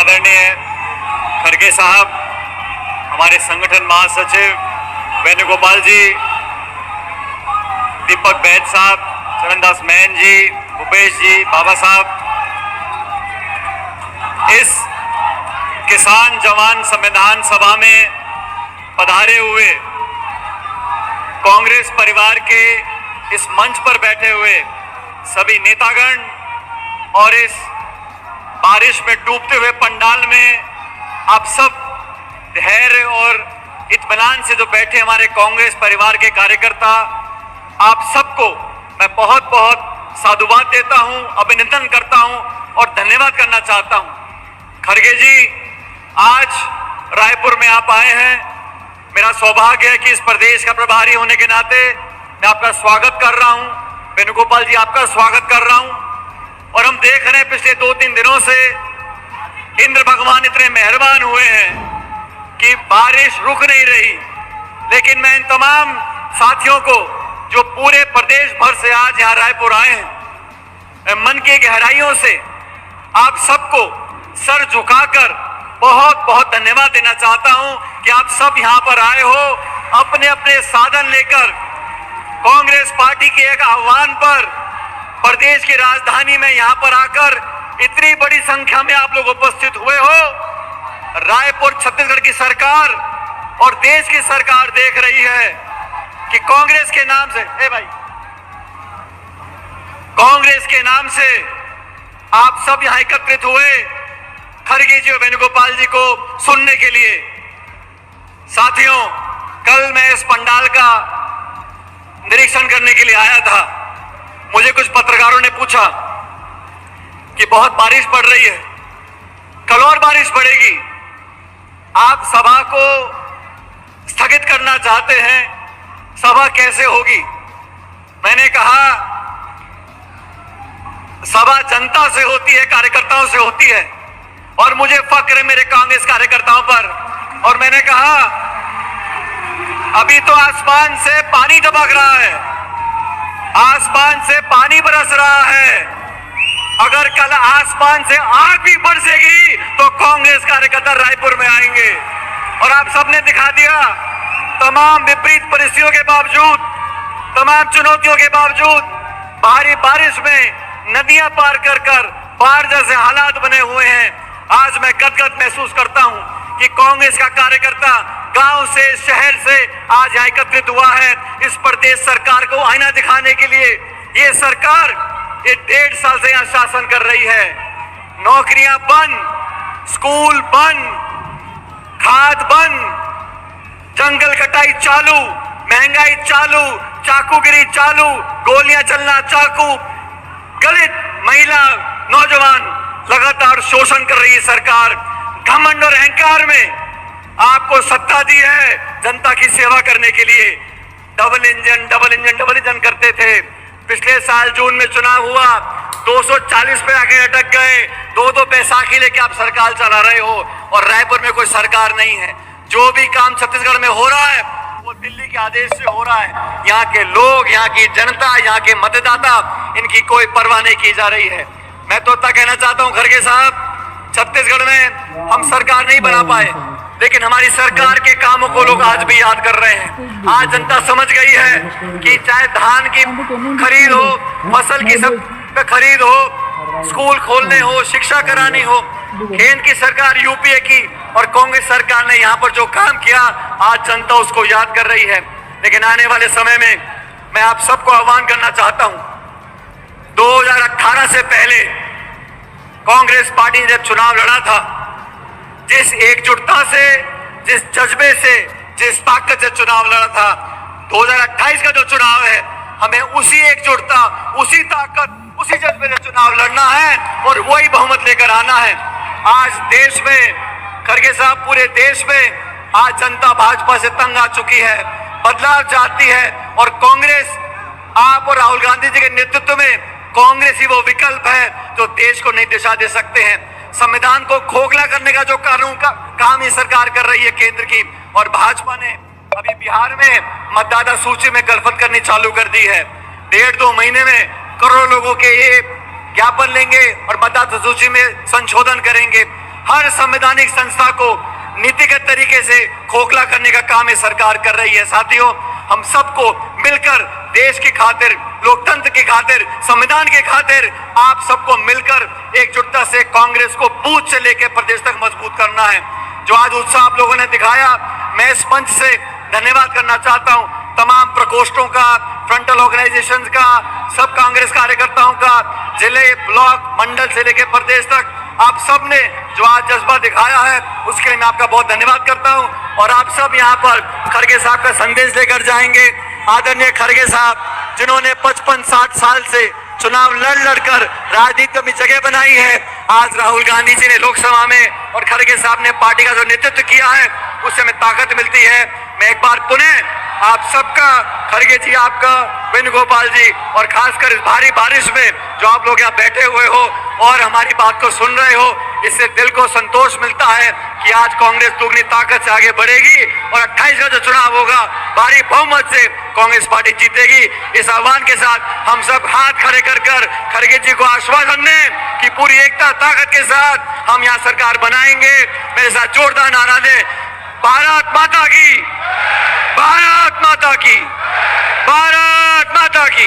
आदरणीय खड़गे साहब, हमारे संगठन महासचिव वेणुगोपाल जी, दीपक बैद साहब, चरणदास मैन जी, भूपेश जी, बाबा साहब, इस किसान जवान संविधान सभा में पधारे हुए कांग्रेस परिवार के इस मंच पर बैठे हुए सभी नेतागण और इस बारिश में डूबते हुए पंडाल में आप सब धैर्य और इत्मीनान से जो बैठे हमारे कांग्रेस परिवार के कार्यकर्ता, आप सबको मैं बहुत बहुत साधुवाद देता हूं, अभिनंदन करता हूं और धन्यवाद करना चाहता हूं। खड़गे जी, आज रायपुर में आप आए हैं, मेरा सौभाग्य है कि इस प्रदेश का प्रभारी होने के नाते मैं आपका स्वागत कर रहा हूं। वेणुगोपाल जी, आपका स्वागत कर रहा हूं। और हम देख रहे हैं पिछले 2-3 दिनों से इंद्र भगवान इतने मेहरबान हुए हैं कि बारिश रुक नहीं रही। लेकिन मैं इन तमाम साथियों को जो पूरे प्रदेश भर से आज यहाँ रायपुर आए हैं, मैं मन की गहराइयों से आप सबको सर झुकाकर बहुत बहुत धन्यवाद देना चाहता हूं कि आप सब यहाँ पर आए हो, अपने अपने साधन लेकर कांग्रेस पार्टी के एक आह्वान पर प्रदेश की राजधानी में यहाँ पर आकर इतनी बड़ी संख्या में आप लोग उपस्थित हुए हो। रायपुर छत्तीसगढ़ की सरकार और देश की सरकार देख रही है कि कांग्रेस के नाम से, कांग्रेस के नाम से आप सब यहाँ एकत्रित हुए खड़गे जी और वेणुगोपाल जी को सुनने के लिए। साथियों, कल मैं इस पंडाल का निरीक्षण करने के लिए आया था। मुझे कुछ पत्रकारों ने पूछा कि बहुत बारिश पड़ रही है, कल और बारिश पड़ेगी, आप सभा को स्थगित करना चाहते हैं, सभा कैसे होगी? मैंने कहा, सभा जनता से होती है, कार्यकर्ताओं से होती है और मुझे फक्र है मेरे कांग्रेस कार्यकर्ताओं पर। और मैंने कहा, अभी तो आसमान से पानी टपक रहा है, आसमान से पानी बरस रहा है। अगर कल आसमान से आग भी बरसेगी तो कांग्रेस कार्यकर्ता रायपुर में आएंगे। और आप सबने दिखा दिया, तमाम विपरीत परिस्थितियों के बावजूद, तमाम चुनौतियों के बावजूद, भारी बारिश में नदियां पार कर कर बाढ़ जैसे हालात बने हुए हैं। आज मैं गदगद महसूस करता हूं कि कांग्रेस का कार्यकर्ता गांव से, शहर से आज यहाँ एकत्रित हुआ है इस प्रदेश सरकार को आईना दिखाने के लिए। ये सरकार ये 1.5 साल से यहाँ शासन कर रही है। नौकरियां बंद, स्कूल बंद, खाद बंद, जंगल कटाई चालू, महंगाई चालू, चाकूगिरी चालू, गोलियां चलना चाकू, दलित, महिला, नौजवान लगातार शोषण कर रही है सरकार। घमंड और अहंकार में आपको सत्ता दी है जनता की सेवा करने के लिए। डबल इंजन करते थे। पिछले साल जून में चुनाव हुआ, 240 पे आके अटक गए। 2-2 बैसाखी लेके आप सरकार चला रहे हो और रायपुर में कोई सरकार नहीं है। जो भी काम छत्तीसगढ़ में हो रहा है वो दिल्ली के आदेश से हो रहा है। यहाँ के लोग, यहाँ की जनता, यहाँ के मतदाता, इनकी कोई परवाह नहीं की जा रही है। मैं तो इतना कहना चाहता हूँ खड़गे साहब, छत्तीसगढ़ में हम सरकार नहीं बना पाए, लेकिन हमारी सरकार के कामों को लोग आज भी याद कर रहे हैं। आज जनता समझ गई है कि चाहे धान की खरीद हो, फसल की सब खरीद हो, स्कूल खोलने हो, शिक्षा करानी हो, केंद्र की सरकार, यूपीए की और कांग्रेस सरकार ने यहाँ पर जो काम किया, आज जनता उसको याद कर रही है। लेकिन आने वाले समय में मैं आप सबको आह्वान करना चाहता हूँ, 2018 से पहले कांग्रेस पार्टी ने जब चुनाव लड़ा था, जिस एकजुटता से, जिस जज्बे से, जिस ताकत से चुनाव लड़ा था, 2028 का जो चुनाव है, हमें उसी एकजुटता, उसी ताकत, उसी जज्बे से चुनाव लड़ना है और वही बहुमत लेकर आना है। आज देश में, खड़गे साहब, पूरे देश में आज जनता भाजपा से तंग आ चुकी है, बदलाव चाहती है और कांग्रेस, आप और राहुल गांधी जी के नेतृत्व में कांग्रेस ही वो विकल्प है जो देश को नई दिशा दे सकते हैं। संविधान को खोखला करने का जो कानून का काम ये सरकार कर रही है केंद्र की, और भाजपा ने अभी बिहार में मतदाता सूची में गलफत करनी चालू कर दी है। 1.5-2 महीने में करोड़ों लोगों के ये ज्ञापन लेंगे और मतदाता सूची में संशोधन करेंगे। हर संवैधानिक संस्था को नीतिगत तरीके से खोखला करने का काम ये सरकार कर रही है। साथियों, हम सबको मिलकर देश की खातिर, लोकतंत्र की खातिर, संविधान की खातिर आप सबको मिलकर एकजुटता से कांग्रेस को बूथ से लेकर प्रदेश तक मजबूत करना है। जो आज उत्साह आप लोगों ने दिखाया, मैं इस मंच से धन्यवाद करना चाहता हूं तमाम प्रकोष्ठों का, फ्रंटल ऑर्गेनाइजेशंस का, सब कांग्रेस कार्यकर्ताओं का, जिले, ब्लॉक, मंडल से लेकर प्रदेश तक आप सब ने जो आज जज्बा दिखाया है उसके लिए मैं आपका बहुत धन्यवाद करता हूं। और आप सब यहां पर खड़गे साहब का संदेश लेकर जाएंगे। आदरणीय खड़गे साहब, जिन्होंने 55-60 साल से चुनाव लड़ कर राजनीति में जगह बनाई है, आज राहुल गांधी जी ने लोकसभा में और खड़गे साहब ने पार्टी का जो नेतृत्व किया है उससे हमें ताकत मिलती है। मैं एक बार पुनः आप सबका, खड़गे जी आपका, वेणुगोपाल जी, और खासकर इस भारी बारिश में जो आप लोग यहाँ बैठे हुए हो और हमारी बात को सुन रहे हो, इससे दिल को संतोष मिलता है कि आज कांग्रेस दुगनी ताकत से आगे बढ़ेगी और 28 का जो चुनाव होगा भारी बहुमत से कांग्रेस पार्टी जीतेगी। इस आह्वान के साथ हम सब हाथ खड़े कर खड़गे जी को आश्वासन दें कि पूरी एकता ताकत के साथ हम यहाँ सरकार बनाएंगे। मेरे साथ जोरदार नारा दें, भारत माता की, भारत माता की, भारत माता की।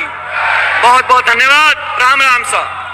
बहुत बहुत धन्यवाद। राम राम साहब।